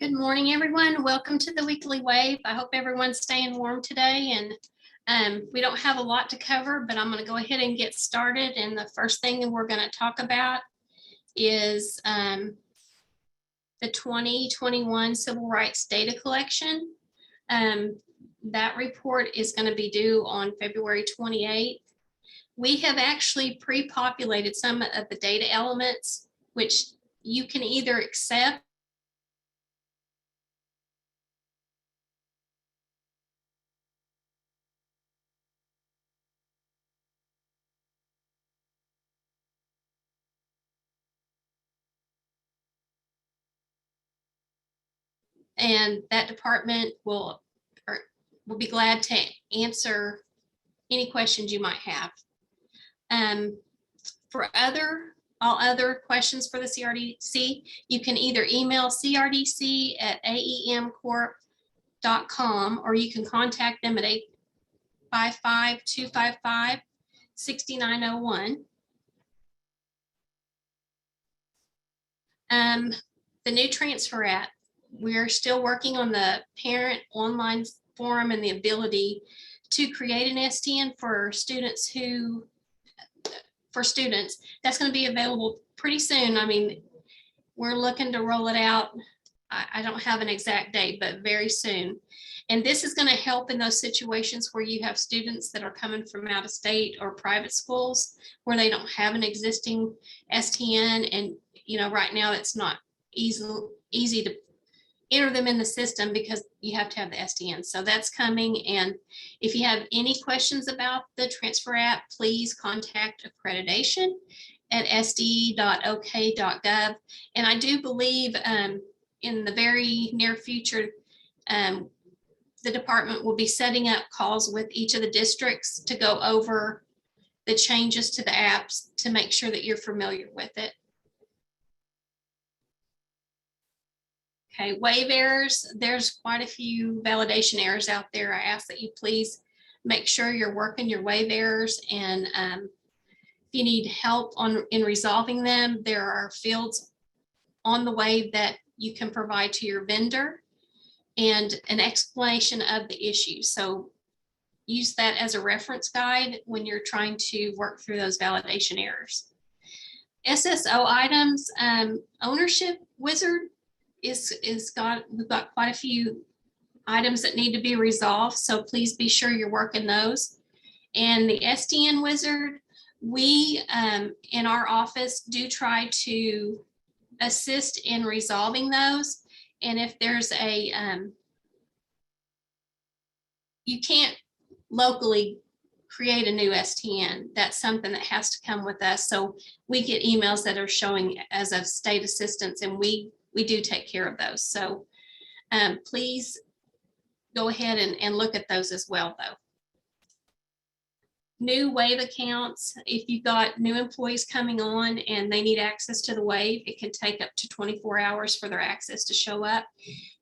Good morning, everyone. Welcome to the Weekly Wave. I hope everyone's staying warm today, and we don't have a lot to cover, but I'm going to go ahead and get started. And the first thing that we're going to talk about is the 2021 Civil Rights Data Collection. That report is going to be due on February 28th. We have actually pre-populated some of the data elements, which you can either accept and that department will be glad to answer any questions you might have. For all other questions for the CRDC, you can either email crdc@aemcorp.com or you can contact them at 855-255-6901. The new transfer app, we're still working on the parent online forum and the ability to create an STN for students that's going to be available pretty soon. I mean, we're looking to roll it out. I don't have an exact date, but very soon. And this is going to help in those situations where you have students that are coming from out of state or private schools where they don't have an existing STN. And, you know, right now it's not easy to enter them in the system because you have to have the STN. So that's coming. And if you have any questions about the transfer app, please contact accreditation at sde.ok.gov. And I do believe in the very near future, the department will be setting up calls with each of the districts to go over the changes to the apps to make sure that you're familiar with it. Okay, wave errors, there's quite a few validation errors out there. I ask that you please make sure you're working your wave errors, and if you need help in resolving them, there are fields on the wave that you can provide to your vendor and an explanation of the issue. So use that as a reference guide when you're trying to work through those validation errors. SSO items, ownership wizard, we've got quite a few items that need to be resolved, so please be sure you're working those. And the STN wizard, we in our office do try to assist in resolving those. And if there's you can't locally create a new STN, that's something that has to come with us. So we get emails that are showing as of state assistance, and we do take care of those. So please go ahead and look at those as well, though. New wave accounts, if you've got new employees coming on and they need access to the wave, it can take up to 24 hours for their access to show up.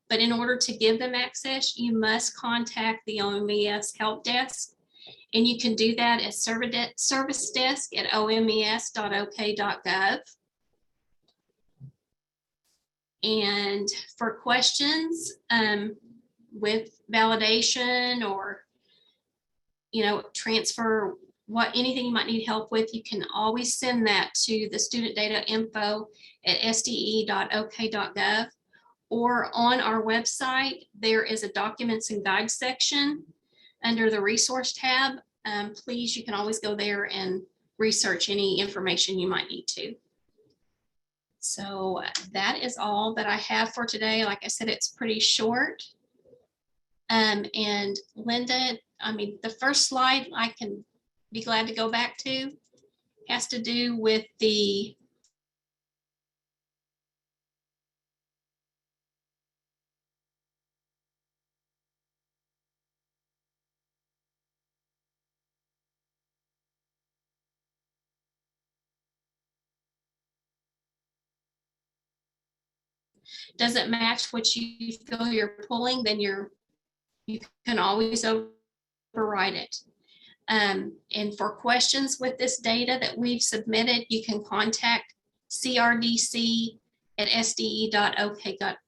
But in order to give them access, you must contact the OMES help desk. And you can do that at service desk at omes.ok.gov. And for questions with validation or, you know, transfer, anything you might need help with, you can always send that to the student data info at sde.ok.gov, or on our website, there is a documents and guides section under the resource tab. Please, you can always go there and research any information you might need to. So that is all that I have for today. Like I said, it's pretty short. And Linda, I mean, the first slide I can be glad to go back to has to do with the doesn't match what you feel you're pulling, then you can always override it. And for questions with this data that we've submitted, you can contact CRDC at sde.ok.gov,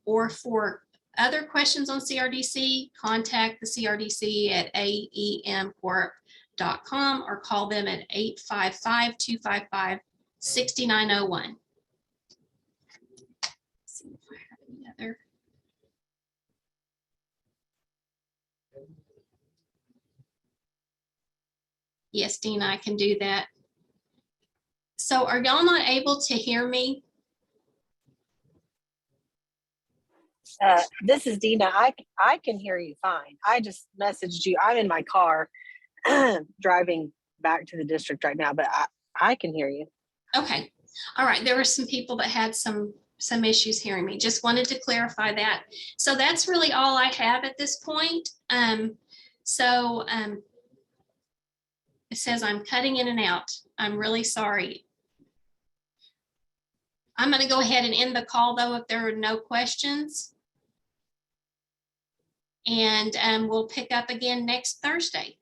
or for other questions on CRDC, contact the CRDC at aemcorp.com or call them at 855-255-6901. See if I have any other. Yes, Dina, I can do that. So are y'all not able to hear me? This is Dina. I can hear you fine. I just messaged you. I'm in my car driving back to the district right now, but I can hear you. Okay. All right. There were some people that had some issues hearing me. Just wanted to clarify that. So that's really all I have at this point. It says I'm cutting in and out. I'm really sorry. I'm going to go ahead and end the call though if there are no questions. And we'll pick up again next Thursday.